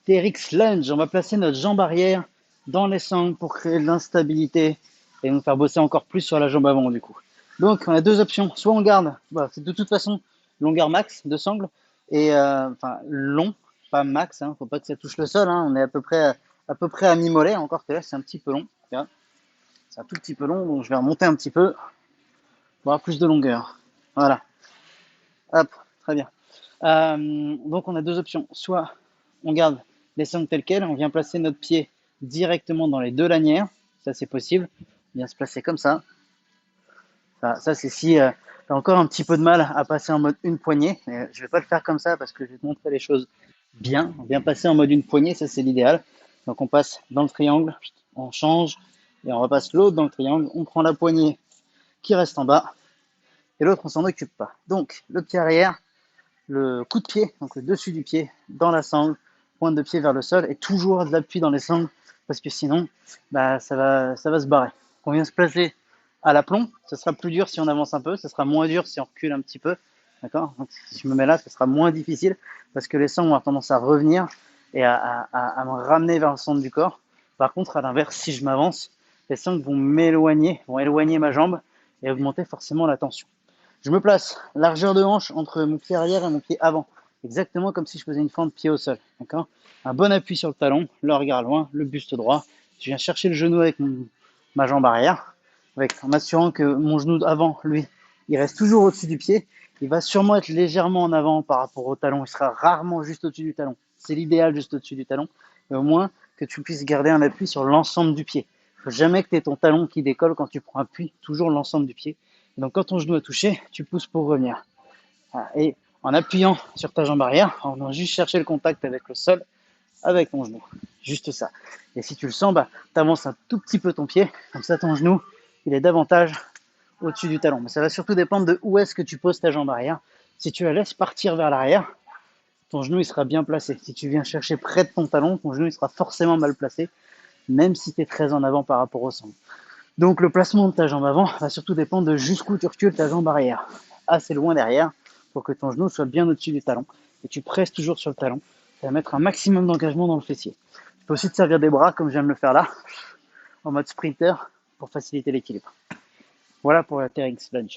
TRX Lunge, on va placer notre jambe arrière dans les sangles pour créer de l'instabilité et nous faire bosser encore plus sur la jambe avant du coup. Donc on a deux options, soit on garde, c'est de toute façon longueur max de sangle et enfin long, pas max, hein, faut pas que ça touche le sol, hein, on est à peu près à mi-mollet, encore que là c'est un petit peu long, c'est un tout petit peu long, donc je vais remonter un petit peu pour avoir plus de longueur. Voilà, hop, très bien. Donc on a deux options, soit on garde les sangles telles quelles, on vient placer notre pied directement dans les deux lanières, ça c'est possible, on vient se placer comme ça. Ça c'est si tu as encore un petit peu de mal à passer en mode une poignée, mais je vais pas le faire comme ça parce que je vais te montrer les choses bien. On vient passer en mode une poignée, ça c'est l'idéal. Donc on passe dans le triangle, on change et on repasse l'autre dans le triangle, on prend la poignée qui reste en bas et l'autre on s'en occupe pas. Donc le pied arrière, le coup de pied, donc le dessus du pied dans la sangle, pointe de pied vers le sol et toujours de l'appui dans les sangles parce que sinon ça va se barrer. On vient se placer à l'aplomb, ce sera plus dur si on avance un peu, ce sera moins dur si on recule un petit peu, d'accord. Donc si je me mets là, ce sera moins difficile parce que les sangles ont tendance à revenir et à me ramener vers le centre du corps. Par contre, à l'inverse, si je m'avance, les sangles vont m'éloigner, vont éloigner ma jambe et augmenter forcément la tension. Je me place largeur de hanche entre mon pied arrière et mon pied avant, exactement comme si je faisais une fente pied au sol. D'accord. Un bon appui sur le talon, le regard loin, le buste droit. Je viens chercher le genou avec ma jambe arrière, en m'assurant que mon genou avant, lui, il reste toujours au-dessus du pied. Il va sûrement être légèrement en avant par rapport au talon. Il sera rarement juste au-dessus du talon. C'est l'idéal juste au-dessus du talon. Mais au moins que tu puisses garder un appui sur l'ensemble du pied. Il ne faut jamais que tu aies ton talon qui décolle quand tu prends appui, toujours l'ensemble du pied. Donc quand ton genou est touché, tu pousses pour revenir. Voilà. Et en appuyant sur ta jambe arrière, en venant juste chercher le contact avec le sol, avec ton genou. Juste ça. Et si tu le sens, tu avances un tout petit peu ton pied, comme ça ton genou, il est davantage au-dessus du talon. Mais ça va surtout dépendre de où est-ce que tu poses ta jambe arrière. Si tu la laisses partir vers l'arrière, ton genou il sera bien placé. Si tu viens chercher près de ton talon, ton genou il sera forcément mal placé, même si tu es très en avant par rapport au centre. Donc le placement de ta jambe avant va surtout dépendre de jusqu'où tu recules ta jambe arrière. Assez loin derrière pour que ton genou soit bien au-dessus du talon. Et tu presses toujours sur le talon. Ça va mettre un maximum d'engagement dans le fessier. Tu peux aussi te servir des bras comme je viens de le faire là, en mode sprinter, pour faciliter l'équilibre. Voilà pour la TRX Lunge.